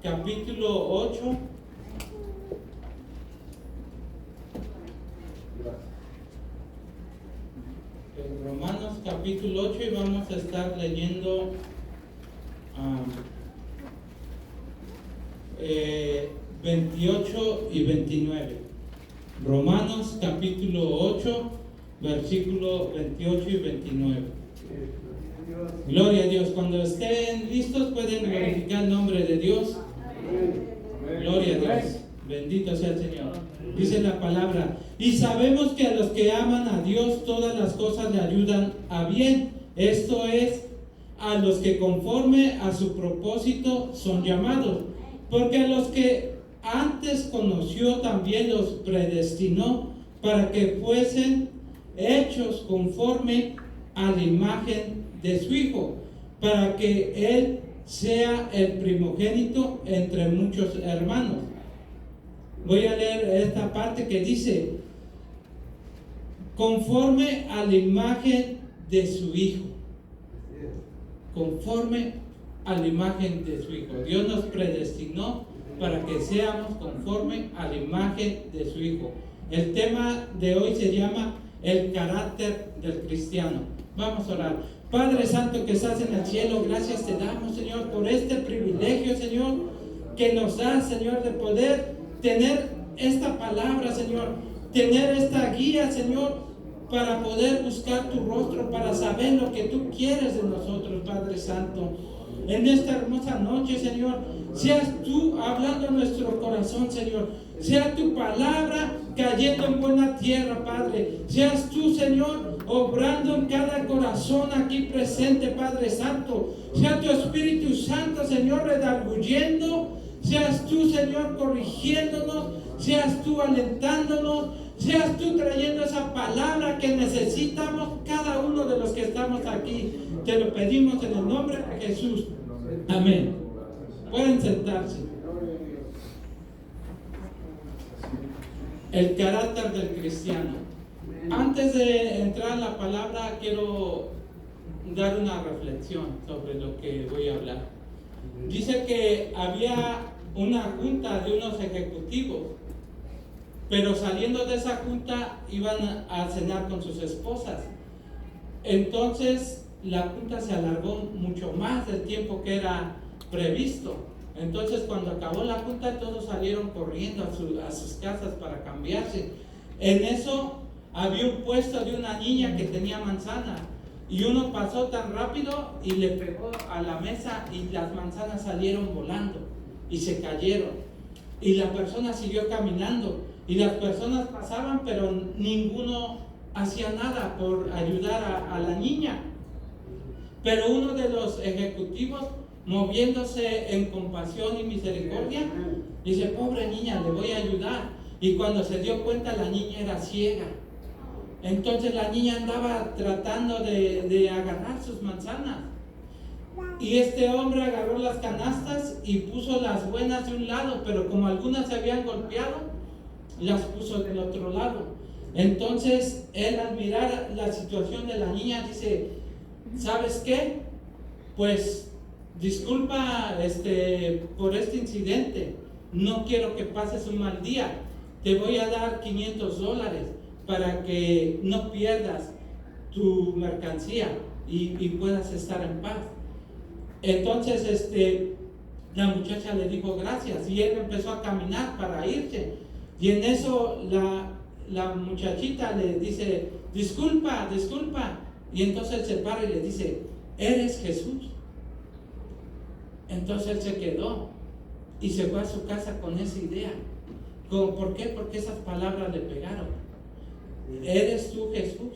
capítulo 8. Romanos capítulo 8, y vamos a estar leyendo 28 y 29. Romanos capítulo 8, versículo 28 y 29. Gloria a Dios. Cuando estén listos pueden glorificar el nombre de Dios. Gloria a Dios. Bendito sea el Señor. Dice la palabra: y sabemos que a los que aman a Dios todas las cosas le ayudan a bien. Esto es, a los que conforme a su propósito son llamados. Porque a los que antes conoció también los predestinó para que fuesen hechos conforme a la imagen de su Hijo, para que Él sea el primogénito entre muchos hermanos. Voy a leer esta parte que dice: conforme a la imagen de su Hijo. Conforme a la imagen de su Hijo. Dios nos predestinó para que seamos conforme a la imagen de su Hijo. El tema de hoy se llama el carácter del cristiano. Vamos a orar. Padre Santo que estás en el cielo, gracias te damos, Señor, por este privilegio, Señor, que nos das, Señor, de poder tener esta palabra, Señor, tener esta guía, Señor, para poder buscar tu rostro, para saber lo que tú quieres de nosotros, Padre Santo. En esta hermosa noche, Señor, seas tú hablando a nuestro corazón, Señor. Sea tu palabra cayendo en buena tierra, Padre. Seas tú, Señor, obrando en cada corazón aquí presente, Padre Santo. Sea tu Espíritu Santo, Señor, redarguyendo. Seas tú, Señor, corrigiéndonos. Seas tú alentándonos. Seas tú trayendo esa palabra que necesitamos cada uno de los que estamos aquí. Te lo pedimos en el nombre de Jesús. Amén. Pueden sentarse. El carácter del cristiano. Antes de entrar a la palabra, quiero dar una reflexión sobre lo que voy a hablar. Dice que había una junta de unos ejecutivos, pero saliendo de esa junta iban a cenar con sus esposas. Entonces la junta se alargó mucho más del tiempo que era previsto. Entonces cuando acabó la junta todos salieron corriendo a sus casas para cambiarse. En eso había un puesto de una niña que tenía manzana, y uno pasó tan rápido y le pegó a la mesa y las manzanas salieron volando y se cayeron, y la persona siguió caminando y las personas pasaban, pero ninguno hacía nada por ayudar a la niña. Pero uno de los ejecutivos, moviéndose en compasión y misericordia, dice: pobre niña, le voy a ayudar. Y cuando se dio cuenta, la niña era ciega. Entonces la niña andaba tratando de agarrar sus manzanas, y este hombre agarró las canastas y puso las buenas de un lado, pero como algunas se habían golpeado, las puso del otro lado. Entonces él, al mirar la situación de la niña, dice: ¿sabes qué? Pues disculpa por este incidente, no quiero que pases un mal día, te voy a dar $500 para que no pierdas tu mercancía y puedas estar en paz. Entonces la muchacha le dijo gracias, y él empezó a caminar para irse, y en eso la muchachita le dice: disculpa, y entonces él se para y le dice: ¿eres Jesús? Entonces él se quedó y se fue a su casa con esa idea. ¿Por qué? Porque esas palabras le pegaron. ¿Eres tú Jesús?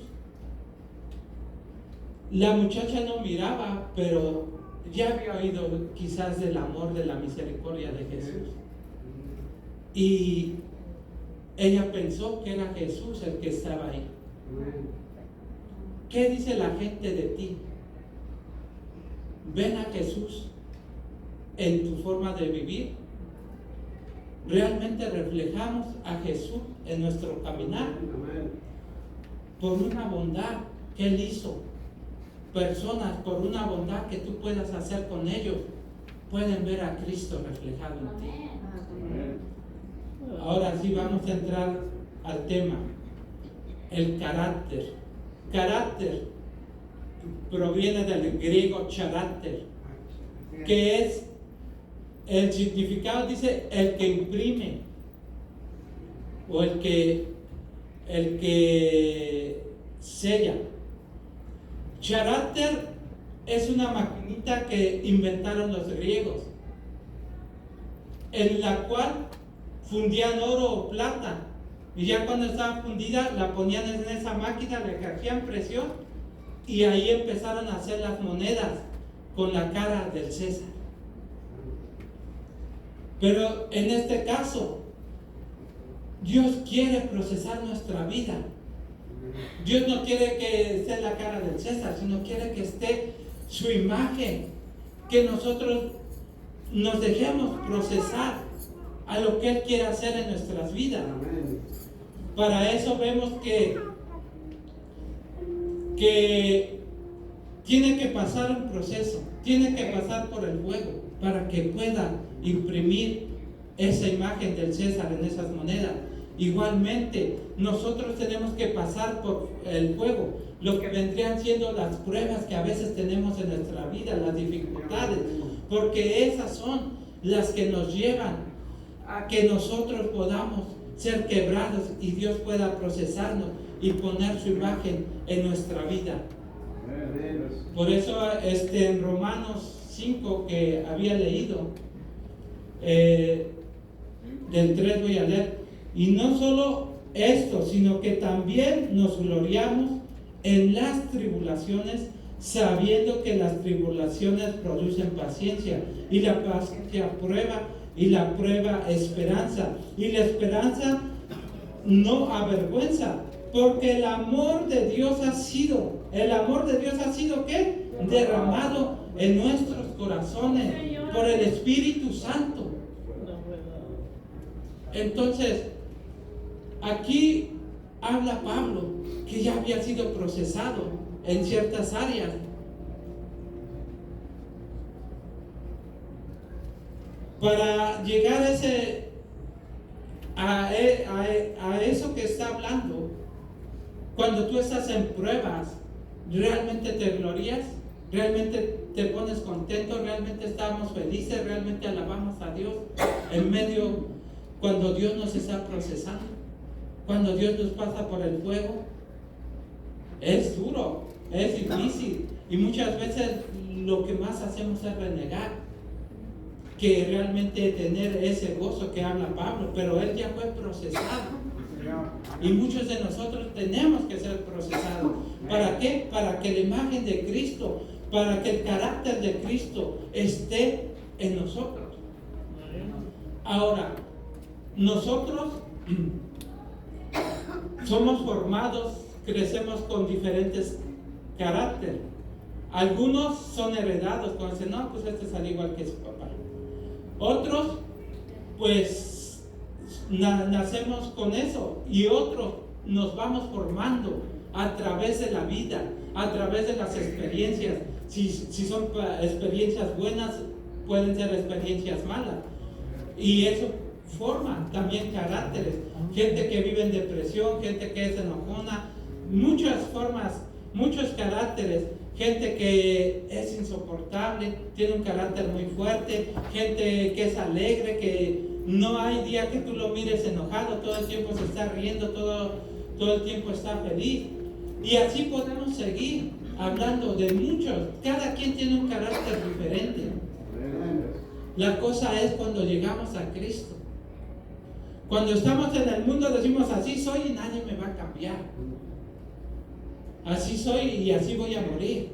La muchacha no miraba, pero ya había oído quizás del amor, de la misericordia de Jesús, y ella pensó que era Jesús el que estaba ahí. ¿Qué dice la gente de ti? ¿Ven a Jesús en tu forma de vivir? ¿Realmente reflejamos a Jesús en nuestro caminar? Por una bondad que Él hizo, personas, por una bondad que tú puedas hacer con ellos, pueden ver a Cristo reflejado en ti. Ahora sí vamos a entrar al tema, el carácter. Carácter proviene del griego charácter, que es, el significado dice el que imprime o el que sella. Carácter es una maquinita que inventaron los griegos, en la cual fundían oro o plata, y ya cuando estaba fundida la ponían en esa máquina, le ejercían presión y ahí empezaron a hacer las monedas con la cara del César. Pero en este caso Dios quiere procesar nuestra vida. Dios no quiere que esté la cara del César, sino quiere que esté su imagen, que nosotros nos dejemos procesar a lo que Él quiere hacer en nuestras vidas. Para eso vemos que tiene que pasar un proceso, tiene que pasar por el fuego para que pueda imprimir esa imagen del César en esas monedas. Igualmente, nosotros tenemos que pasar por el fuego, lo que vendrían siendo las pruebas que a veces tenemos en nuestra vida, las dificultades, porque esas son las que nos llevan a que nosotros podamos ser quebrados y Dios pueda procesarnos y poner su imagen en nuestra vida. Por eso en Romanos 5 que había leído, del 3 voy a leer. Y no solo esto, sino que también nos gloriamos en las tribulaciones, sabiendo que las tribulaciones producen paciencia, y la paciencia prueba, y la prueba esperanza, y la esperanza no avergüenza, porque el amor de Dios ha sido ¿qué? Derramado en nuestros corazones por el Espíritu Santo. Entonces, aquí habla Pablo que ya había sido procesado en ciertas áreas. Para llegar a eso que está hablando, cuando tú estás en pruebas, ¿realmente te glorías? ¿Realmente te pones contento? ¿Realmente estamos felices? ¿Realmente alabamos a Dios en medio, cuando Dios nos está procesando? Cuando Dios nos pasa por el fuego, es duro, es difícil, y muchas veces lo que más hacemos es renegar, que realmente tener ese gozo que habla Pablo, pero él ya fue procesado, y muchos de nosotros tenemos que ser procesados. ¿Para qué? Para que la imagen de Cristo, para que el carácter de Cristo esté en nosotros. Ahora, nosotros somos formados, crecemos con diferentes caracteres. Algunos son heredados, cuando dicen, no, pues este salió igual que su papá. Otros, pues, nacemos con eso, y otros nos vamos formando a través de la vida, a través de las experiencias. Si son experiencias buenas, pueden ser experiencias malas, y eso forma también caracteres. Gente que vive en depresión, gente que es enojona, muchas formas, muchos caracteres. Gente que es insoportable, tiene un carácter muy fuerte. Gente que es alegre, que no hay día que tú lo mires enojado, todo el tiempo se está riendo, todo el tiempo está feliz. Y así podemos seguir hablando de muchos. Cada quien tiene un carácter diferente. La cosa es cuando llegamos a Cristo. Cuando estamos en el mundo decimos, así soy y nadie me va a cambiar. Así soy y así voy a morir.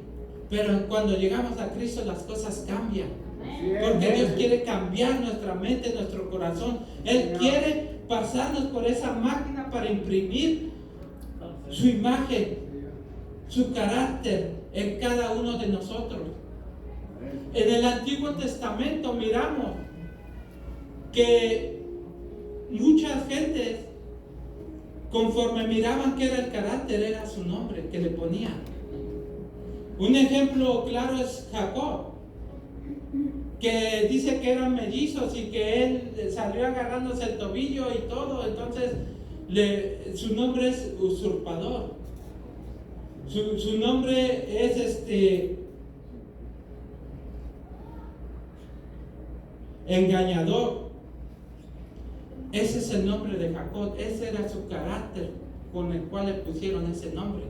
Pero cuando llegamos a Cristo las cosas cambian. Porque Dios quiere cambiar nuestra mente, nuestro corazón. Él quiere pasarnos por esa máquina para imprimir su imagen, su carácter en cada uno de nosotros. En el Antiguo Testamento miramos que muchas gentes, conforme miraban que era el carácter, era su nombre que le ponían. Un ejemplo claro es Jacob. que dice que eran mellizos y que él salió agarrándose el tobillo y todo. Entonces su nombre es usurpador, su nombre es engañador. Ese es el nombre de Jacob, ese era su carácter con el cual le pusieron ese nombre.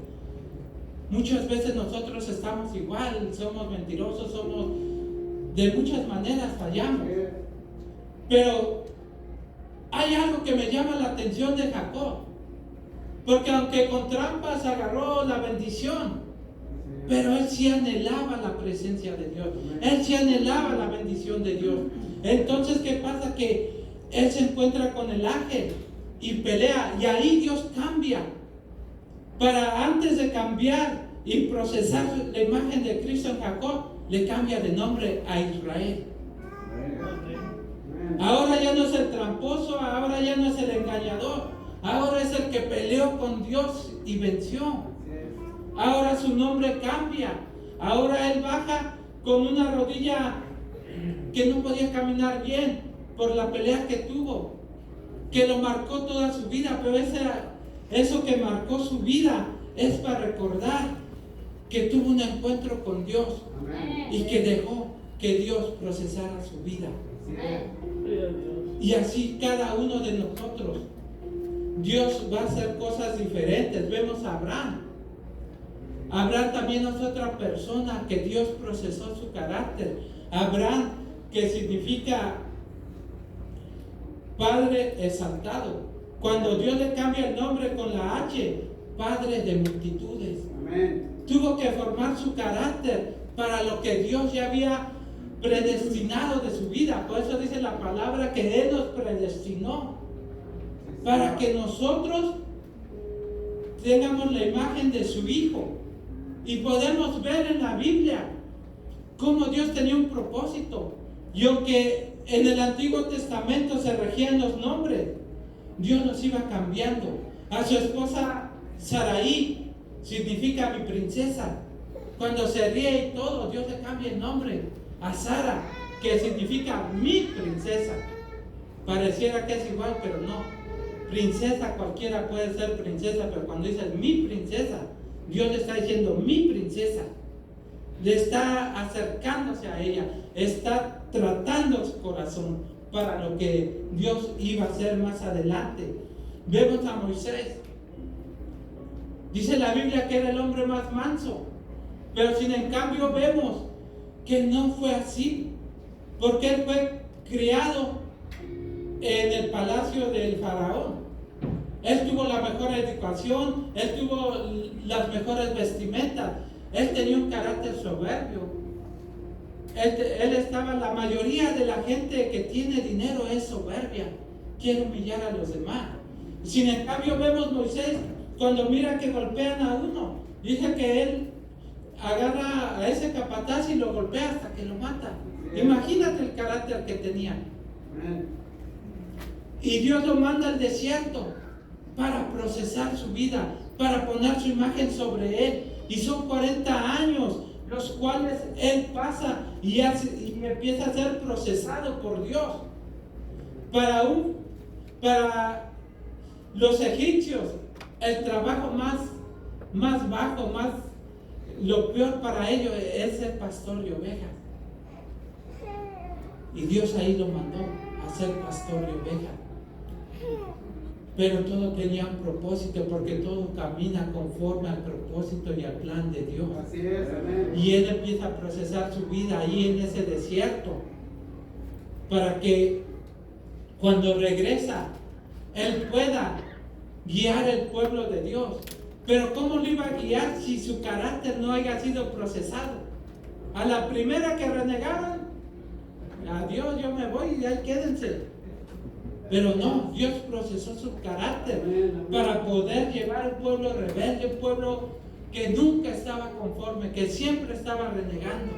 Muchas veces nosotros estamos igual, somos mentirosos, somos de muchas maneras, fallamos. Pero hay algo que me llama la atención de Jacob, porque aunque con trampas agarró la bendición, pero él sí anhelaba la presencia de Dios, él sí anhelaba la bendición de Dios. Entonces, ¿qué pasa? Que él se encuentra con el ángel y pelea, y ahí Dios cambia, para antes de cambiar y procesar la imagen de Cristo en Jacob, le cambia de nombre a Israel. Ahora ya no es el tramposo, ahora ya no es el engañador, ahora es el que peleó con Dios y venció. Ahora su nombre cambia, ahora él baja con una rodilla que no podía caminar bien por la pelea que tuvo, que lo marcó toda su vida. Pero eso que marcó su vida es para recordar que tuvo un encuentro con Dios. Amén. Y que dejó que Dios procesara su vida. Amén. Y así cada uno de nosotros, Dios va a hacer cosas diferentes. Vemos a Abraham. Abraham también es otra persona que Dios procesó su carácter. Abraham, que significa Padre exaltado. Cuando Dios le cambia el nombre con la H, Padre de multitudes. Amén. Tuvo que formar su carácter para lo que Dios ya había predestinado de su vida. Por eso dice la palabra que Él nos predestinó, para que nosotros tengamos la imagen de su Hijo. Y podemos ver en la Biblia cómo Dios tenía un propósito. Y aunque en el Antiguo Testamento se regían los nombres, Dios los iba cambiando. A su esposa Saraí significa mi princesa. Cuando se ríe y todo, Dios le cambia el nombre a Sara, que significa mi princesa. Pareciera que es igual, pero no. Princesa, cualquiera puede ser princesa, pero cuando dice mi princesa, Dios le está diciendo mi princesa. Le está acercándose a ella, está tratando su corazón para lo que Dios iba a hacer más adelante. Vemos a Moisés. Dice la Biblia que era el hombre más manso, pero sin en cambio vemos que no fue así, porque él fue criado en el palacio del faraón. Él tuvo la mejor educación, él tuvo las mejores vestimentas, él tenía un carácter soberbio. La mayoría de la gente que tiene dinero es soberbia, quiere humillar a los demás. Sin en cambio vemos Moisés, cuando mira que golpean a uno, dice que él agarra a ese capataz y lo golpea hasta que lo mata. Imagínate el carácter que tenía. Y Dios lo manda al desierto para procesar su vida, para poner su imagen sobre él. Y son 40 años los cuales él pasa y empieza a ser procesado por Dios. Para los egipcios, el trabajo más bajo, lo peor para ellos es ser pastor de ovejas. Y Dios ahí lo mandó a ser pastor de ovejas. Pero todo tenía un propósito, porque todo camina conforme al propósito y al plan de Dios. Así es, amén. Y él empieza a procesar su vida ahí en ese desierto, para que cuando regresa, él pueda guiar el pueblo de Dios. Pero ¿cómo lo iba a guiar si su carácter no haya sido procesado? A la primera que renegaron, adiós, yo me voy y ahí quédense. Pero no, Dios procesó su carácter para poder llevar un pueblo rebelde, un pueblo que nunca estaba conforme, que siempre estaba renegando.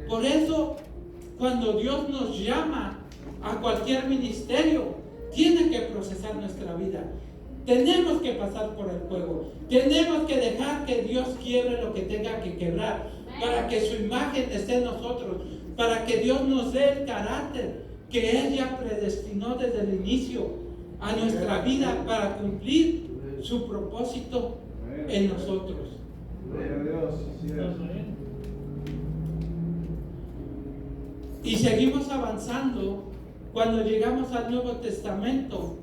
Por eso, cuando Dios nos llama a cualquier ministerio, tiene que procesar nuestra vida. Tenemos que pasar por el fuego. Tenemos que dejar que Dios quiebre lo que tenga que quebrar, para que su imagen esté en nosotros. para que Dios nos dé el carácter que Él ya predestinó desde el inicio a nuestra vida para cumplir su propósito en nosotros. Y seguimos avanzando. Cuando llegamos al Nuevo Testamento,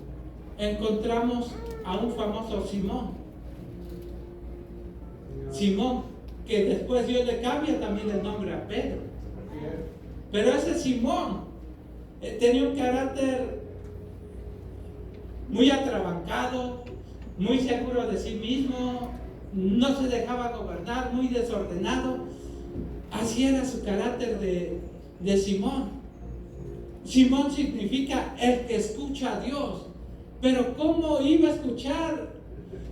encontramos a un famoso Simón. Simón, que después Dios le cambia también el nombre a Pedro. Pero ese Simón tenía un carácter muy atrabancado, muy seguro de sí mismo, no se dejaba gobernar, muy desordenado. Así era su carácter de Simón. Simón significa el que escucha a Dios. Pero ¿cómo iba a escuchar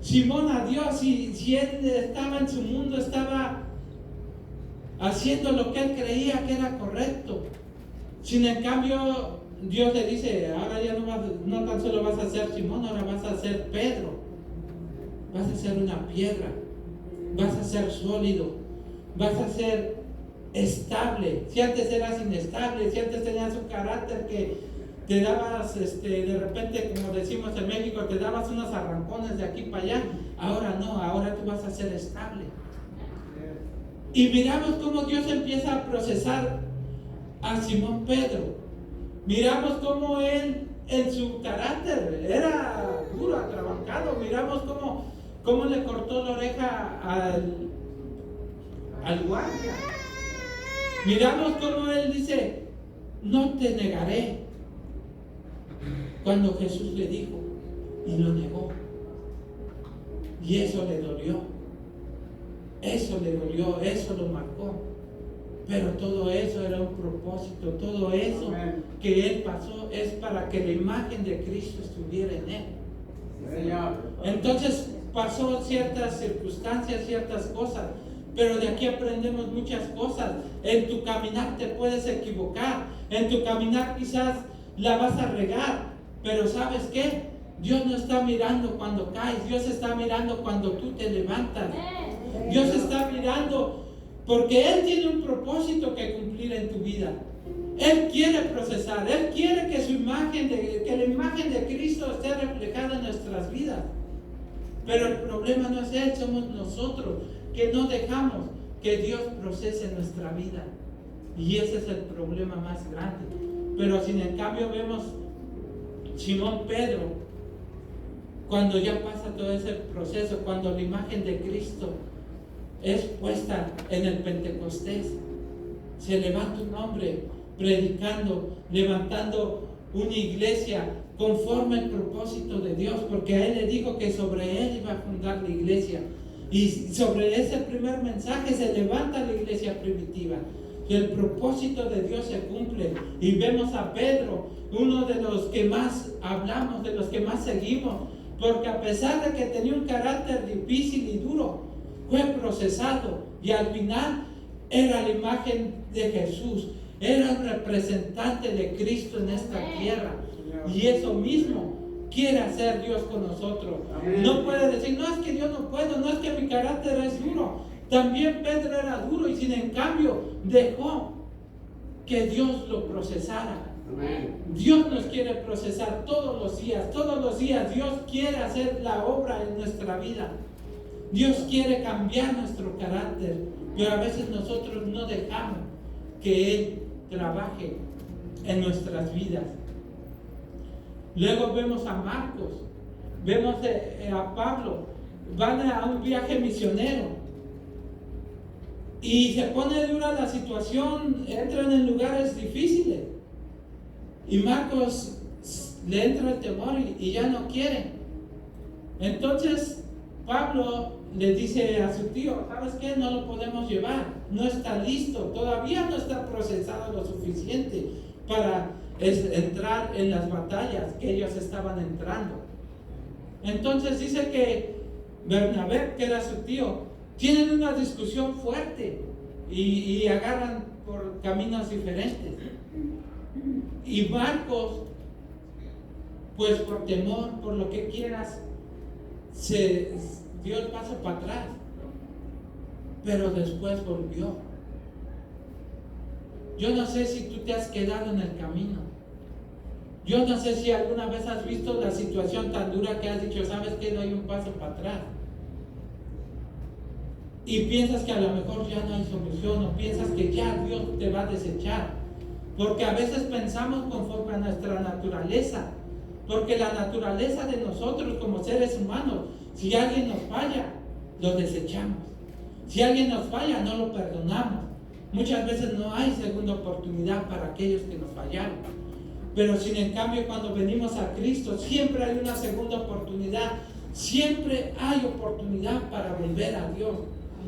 Simón a Dios si él estaba en su mundo, estaba haciendo lo que él creía que era correcto? Sin en cambio, Dios le dice, ahora ya no tan solo vas a ser Simón, ahora vas a ser Pedro. Vas a ser una piedra, vas a ser sólido, vas a ser estable. Si antes eras inestable, si antes tenías un carácter que te dabas, de repente, como decimos en México, te dabas unos arrancones de aquí para allá, ahora no, ahora tú vas a ser estable. Y miramos cómo Dios empieza a procesar a Simón Pedro. Miramos cómo él, en su carácter, era duro, atrabancado. Miramos cómo le cortó la oreja al guardia. Miramos cómo él dice, no te negaré, cuando Jesús le dijo, y lo negó. Y eso le dolió, eso lo marcó. Pero todo eso era un propósito, todo eso que él pasó es para que la imagen de Cristo estuviera en él. Entonces pasó ciertas circunstancias, ciertas cosas, pero de aquí aprendemos muchas cosas. En tu caminar te puedes equivocar, en tu caminar quizás la vas a regar, pero ¿sabes qué? Dios no está mirando cuando caes, Dios está mirando cuando tú te levantas. Dios está mirando porque Él tiene un propósito que cumplir en tu vida. Él quiere procesar, Él quiere que que la imagen de Cristo esté reflejada en nuestras vidas. Pero el problema no es Él, somos nosotros que no dejamos que Dios procese nuestra vida. Y ese es el problema más grande. Pero sin en cambio vemos Simón Pedro, cuando ya pasa todo ese proceso, cuando la imagen de Cristo es puesta en el Pentecostés, se levanta un hombre predicando, levantando una iglesia conforme al propósito de Dios, porque a él le dijo que sobre él iba a fundar la iglesia, y sobre ese primer mensaje se levanta la iglesia primitiva. El propósito de Dios se cumple, y vemos a Pedro, uno de los que más hablamos, de los que más seguimos, porque a pesar de que tenía un carácter difícil y duro, fue procesado y al final era la imagen de Jesús, era el representante de Cristo en esta tierra. Y eso mismo quiere hacer Dios con nosotros. No puede decir, no es que yo no puedo, no es que mi carácter es duro. También Pedro era duro y sin en cambio dejó que Dios lo procesara. Dios nos quiere procesar todos los días Dios quiere hacer la obra en nuestra vida. Dios quiere cambiar nuestro carácter, pero a veces nosotros no dejamos que Él trabaje en nuestras vidas. Luego vemos a Marcos, vemos a Pablo, van a un viaje misionero y se pone dura la situación, entran en lugares difíciles y Marcos le entra el temor y ya no quiere. Entonces Pablo le dice a su tío, ¿sabes qué? No lo podemos llevar, no está listo, todavía no está procesado lo suficiente para entrar en las batallas que ellos estaban entrando. Entonces dice que Bernabé, que era su tío, tienen una discusión fuerte y agarran por caminos diferentes. Y Marcos, pues por temor, por lo que quieras, se dio el paso para atrás, pero después volvió. Yo no sé si tú te has quedado en el camino. Yo no sé si alguna vez has visto la situación tan dura que has dicho, ¿sabes qué? Doy un paso para atrás. Y piensas que a lo mejor ya no hay solución, o piensas que ya Dios te va a desechar. Porque a veces pensamos conforme a nuestra naturaleza. Porque la naturaleza de nosotros como seres humanos, si alguien nos falla, lo desechamos. Si alguien nos falla, no lo perdonamos. Muchas veces no hay segunda oportunidad para aquellos que nos fallaron. Pero sin en cambio, cuando venimos a Cristo, siempre hay una segunda oportunidad. Siempre hay oportunidad para volver a Dios.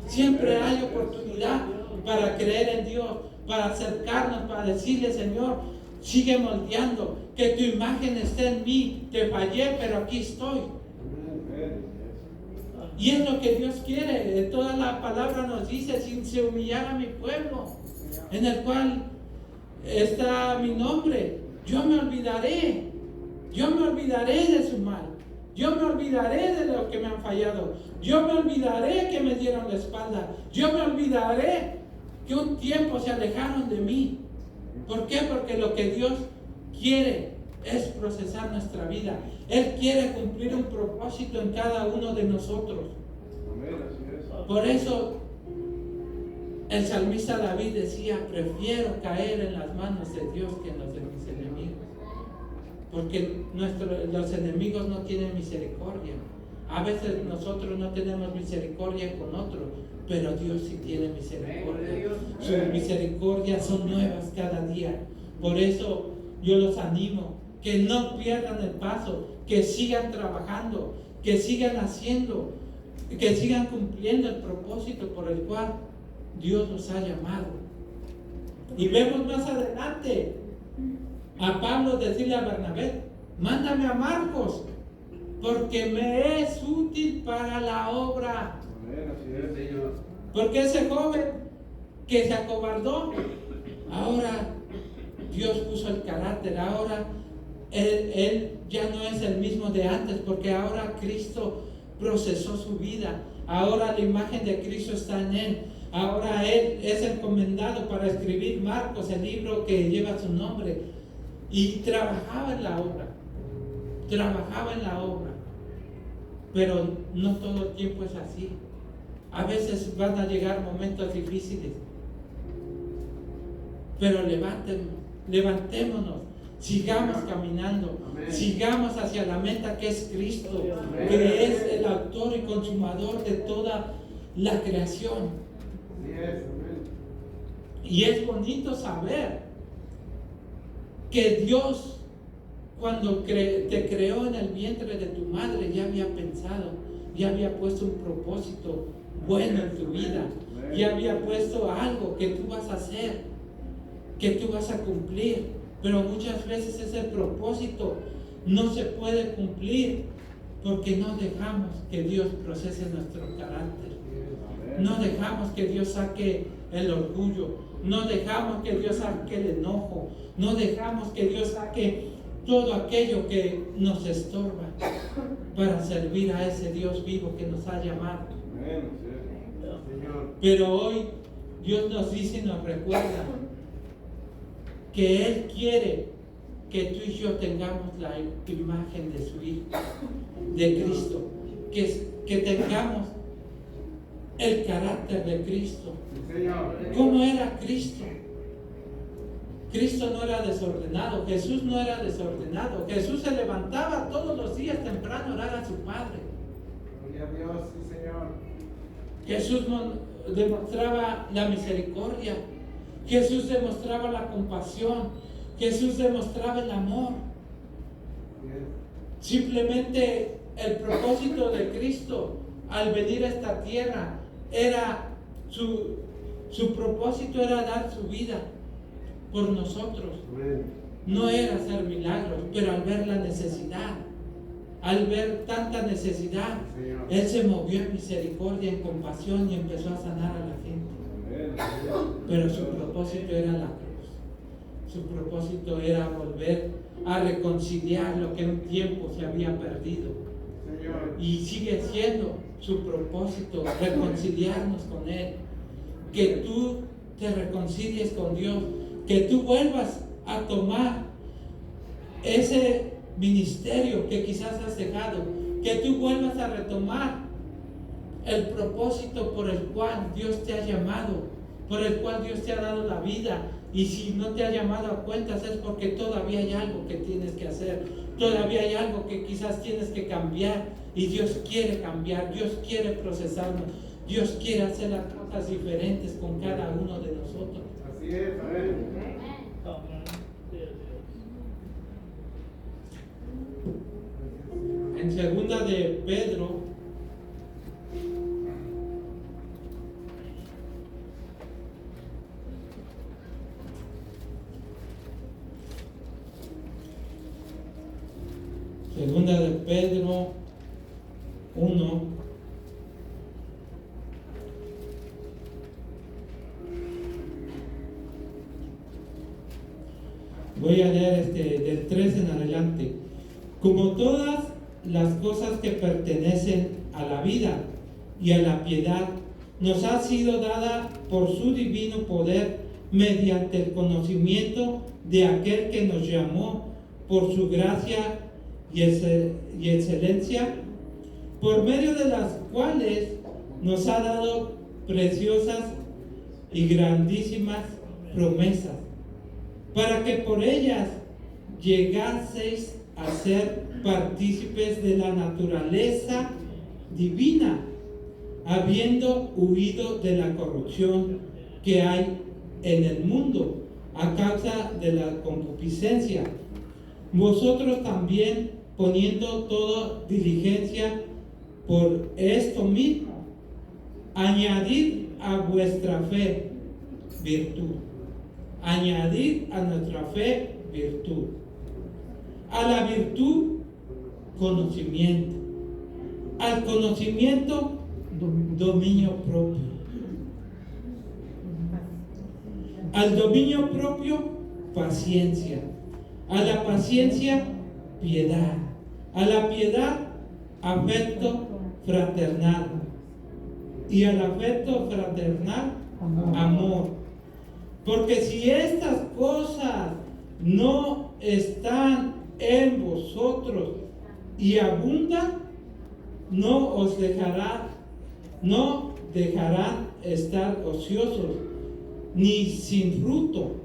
Siempre hay oportunidad para creer en Dios, para acercarnos, para decirle, Señor, sigue moldeando, que tu imagen esté en mí. Te fallé, pero aquí estoy. Y es lo que Dios quiere. Toda la palabra nos dice, sin se humillara mi pueblo, en el cual está mi nombre, yo me olvidaré de su mal, yo me olvidaré de lo que me han fallado, yo me olvidaré que me dieron la espalda, yo me olvidaré que un tiempo se alejaron de mí. ¿Por qué? Porque lo que Dios quiere es procesar nuestra vida. Él quiere cumplir un propósito en cada uno de nosotros. Por eso el salmista David decía, prefiero caer en las manos de Dios que en los de mis enemigos. Porque los enemigos no tienen misericordia. A veces nosotros no tenemos misericordia con otros, pero Dios sí tiene misericordia. Sus misericordias son nuevas cada día. Por eso yo los animo, que no pierdan el paso, que sigan trabajando, que sigan haciendo, que sigan cumpliendo el propósito por el cual Dios los ha llamado. Y vemos más adelante a Pablo decirle a Bernabé, mándame a Marcos, porque me es útil para la obra. Porque ese joven que se acobardó, ahora Dios puso el carácter, ahora él ya no es el mismo de antes, porque ahora Cristo procesó su vida, ahora la imagen de Cristo está en él, ahora él es encomendado para escribir Marcos, el libro que lleva su nombre, y trabajaba en la obra, pero no todo el tiempo es así. A veces van a llegar momentos difíciles, pero levantémonos, sigamos caminando, sigamos hacia la meta que es Cristo, que es el autor y consumador de toda la creación. Y es bonito saber que Dios, cuando te creó en el vientre de tu madre, ya había pensado, ya había puesto un propósito bueno en tu vida, ya había puesto algo que tú vas a hacer, que tú vas a cumplir. Pero muchas veces ese propósito no se puede cumplir porque no dejamos que Dios procese nuestro carácter, no dejamos que Dios saque el orgullo, no dejamos que Dios saque el enojo, no dejamos que Dios saque todo aquello que nos estorba para servir a ese Dios vivo que nos ha llamado. Pero hoy Dios nos dice y nos recuerda que Él quiere que tú y yo tengamos la imagen de su Hijo, de Cristo, que tengamos el carácter de Cristo. ¿Cómo era Cristo? Cristo no era desordenado, Jesús no era desordenado. Jesús se levantaba todos los días temprano a orar a su Padre. Gloria a Dios, sí, Señor. Jesús demostraba la misericordia, Jesús demostraba la compasión, Jesús demostraba el amor. Simplemente el propósito de Cristo al venir a esta tierra era su propósito era dar su vida por nosotros. No era hacer milagros, pero al ver la necesidad, al ver tanta necesidad, Él se movió en misericordia, en compasión y empezó a sanar a la gente. Pero su propósito era la cruz. Su propósito era volver a reconciliar lo que un tiempo se había perdido. Y sigue siendo su propósito, reconciliarnos con Él. Que tú te reconcilies con Dios, que tú vuelvas a tomar ese ministerio que quizás has dejado, que tú vuelvas a retomar el propósito por el cual Dios te ha llamado, por el cual Dios te ha dado la vida. Y si no te ha llamado a cuentas es porque todavía hay algo que tienes que hacer, todavía hay algo que quizás tienes que cambiar, y Dios quiere cambiar, Dios quiere procesarnos, Dios quiere hacer las cosas diferentes con cada uno de nosotros. Así es, amén. En segunda de Pedro, segunda de Pedro 1, voy a leer del 3 en adelante. Como todas las cosas que pertenecen a la vida y a la piedad nos ha sido dada por su divino poder mediante el conocimiento de aquel que nos llamó por su gracia y excelencia, por medio de las cuales nos ha dado preciosas y grandísimas promesas, para que por ellas llegaseis a ser partícipes de la naturaleza divina, habiendo huido de la corrupción que hay en el mundo a causa de la concupiscencia. Vosotros también, poniendo toda diligencia por esto mismo, añadid a vuestra fe virtud, añadid a nuestra fe virtud, a la virtud conocimiento, al conocimiento dominio propio, al dominio propio paciencia, a la paciencia piedad, a la piedad afecto fraternal, y al afecto fraternal amor. Porque si estas cosas no están en vosotros y abundan, no dejarán estar ociosos ni sin fruto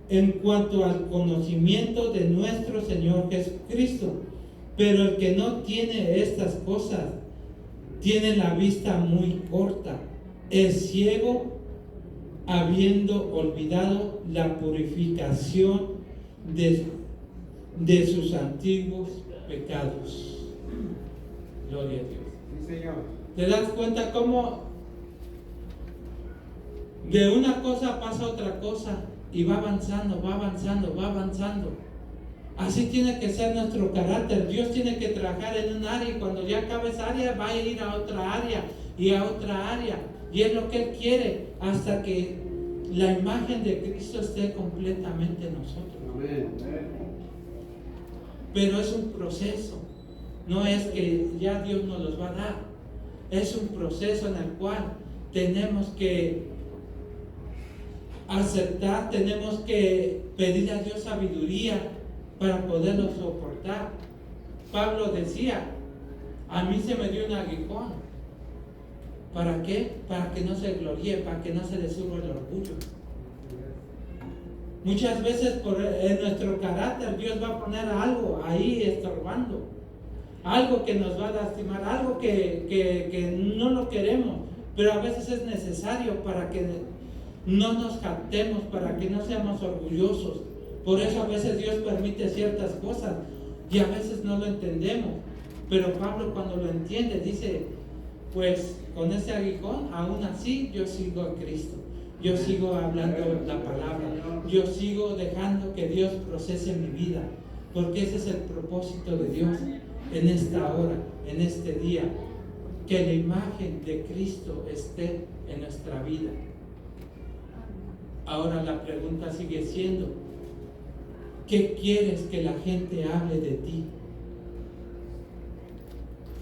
en cuanto al conocimiento de nuestro Señor Jesucristo. Pero el que no tiene estas cosas tiene la vista muy corta, es ciego, habiendo olvidado la purificación de sus antiguos pecados. Gloria a Dios. Sí, Señor. ¿Te das cuenta cómo de una cosa pasa otra cosa y va avanzando, va avanzando, va avanzando? Así tiene que ser nuestro carácter. Dios tiene que trabajar en un área, y cuando ya acabe esa área va a ir a otra área y a otra área, y es lo que Él quiere hasta que la imagen de Cristo esté completamente en nosotros. Amén. Pero es un proceso, no es que ya Dios nos los va a dar, es un proceso en el cual tenemos que aceptar, tenemos que pedir a Dios sabiduría para poderlo soportar. Pablo decía, a mí se me dio un aguijón. ¿Para qué? Para que no se gloríe, para que no se le suba el orgullo. Muchas veces en nuestro carácter Dios va a poner algo ahí estorbando, algo que nos va a lastimar, algo que no lo queremos, pero a veces es necesario para que no nos jactemos, para que no seamos orgullosos. Por eso a veces Dios permite ciertas cosas y a veces no lo entendemos. Pero Pablo, cuando lo entiende, dice, pues con ese aguijón, aún así yo sigo a Cristo, yo sigo hablando la palabra, yo sigo dejando que Dios procese mi vida, porque ese es el propósito de Dios en esta hora, en este día, que la imagen de Cristo esté en nuestra vida. Ahora la pregunta sigue siendo, ¿qué quieres que la gente hable de ti?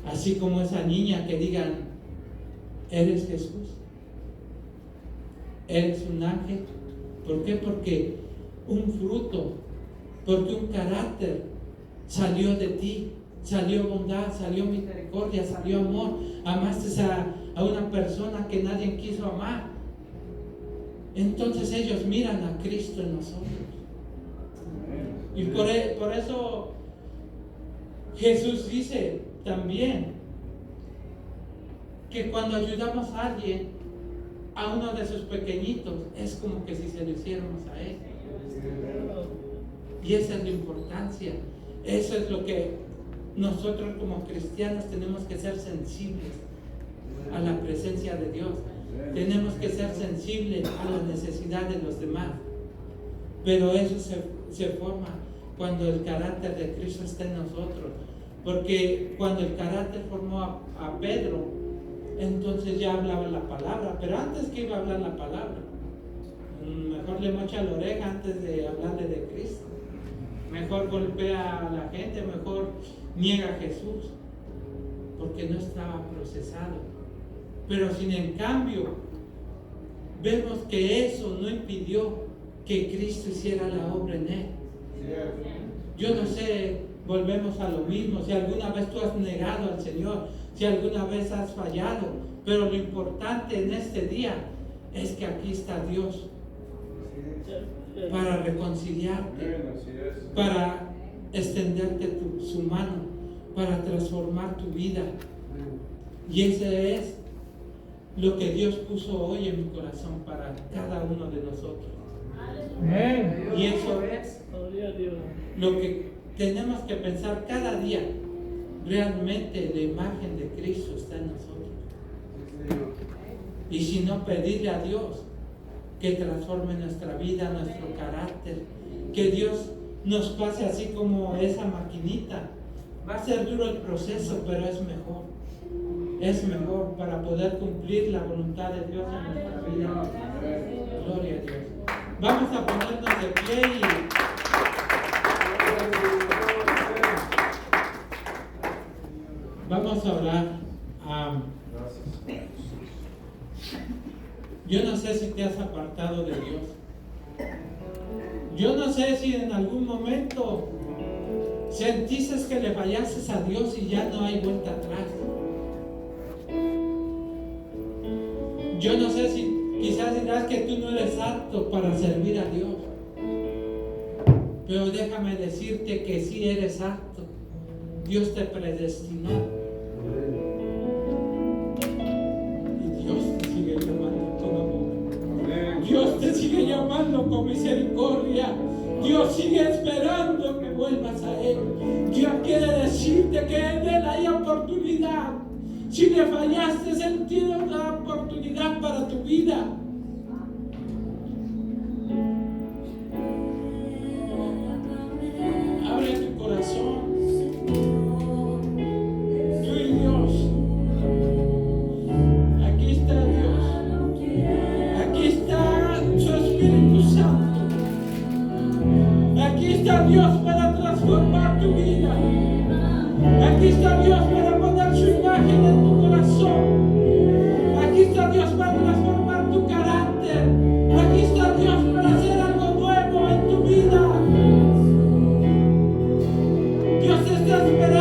Así como esa niña que digan, ¿eres Jesús? ¿Eres un ángel? ¿Por qué? Porque un fruto, porque un carácter salió de ti, salió bondad, salió misericordia, salió amor. Amaste a una persona que nadie quiso amar. Entonces ellos miran a Cristo en nosotros. Y por eso Jesús dice también que cuando ayudamos a alguien, a uno de sus pequeñitos, es como que si se lo hiciéramos a Él. Y esa es la importancia. Eso es lo que nosotros como cristianos tenemos que ser sensibles a la presencia de Dios. Tenemos que ser sensibles a la necesidad de los demás. Pero eso se forma cuando el carácter de Cristo está en nosotros. Porque cuando el carácter formó a Pedro, entonces ya hablaba la palabra. Pero antes que iba a hablar la palabra, mejor le mocha la oreja antes de hablarle de Cristo. Mejor golpea a la gente, mejor niega a Jesús, porque no estaba procesado. Pero sin en cambio, vemos que eso no impidió que Cristo hiciera la obra en él. Yo no sé, volvemos a lo mismo, si alguna vez tú has negado al Señor, si alguna vez has fallado, pero lo importante en este día es que aquí está Dios para reconciliarte, para extenderte su mano, para transformar tu vida. Y ese es lo que Dios puso hoy en mi corazón para cada uno de nosotros. Y eso es lo que tenemos que pensar cada día. Realmente la imagen de Cristo está en nosotros. Y si no, pedirle a Dios que transforme nuestra vida, nuestro carácter, que Dios nos pase así como esa maquinita. Va a ser duro el proceso, pero es mejor. Es mejor para poder cumplir la voluntad de Dios en nuestra vida. Gloria a Dios. Vamos a ponernos de pie y vamos a orar. Yo no sé si te has apartado de Dios. Yo no sé si en algún momento sentiste que le fallaste a Dios y ya no hay vuelta atrás. Yo no sé si quizás dirás que tú no eres apto para servir a Dios. Pero déjame decirte que sí eres apto. Dios te predestinó. Dios te sigue llamando con misericordia. Dios sigue esperando que vuelvas a Él. Dios quiere decirte que en Él hay oportunidad. Si le fallaste, Él tiene una oportunidad para tu vida. Abre tu corazón. Tú y Dios. Aquí está Dios. Aquí está su Espíritu Santo. Aquí está Dios para transformar tu vida. Aquí está Dios para poner su imagen en tu corazón. Aquí está Dios para transformar tu carácter. Aquí está Dios para hacer algo nuevo en tu vida. Dios te está esperando.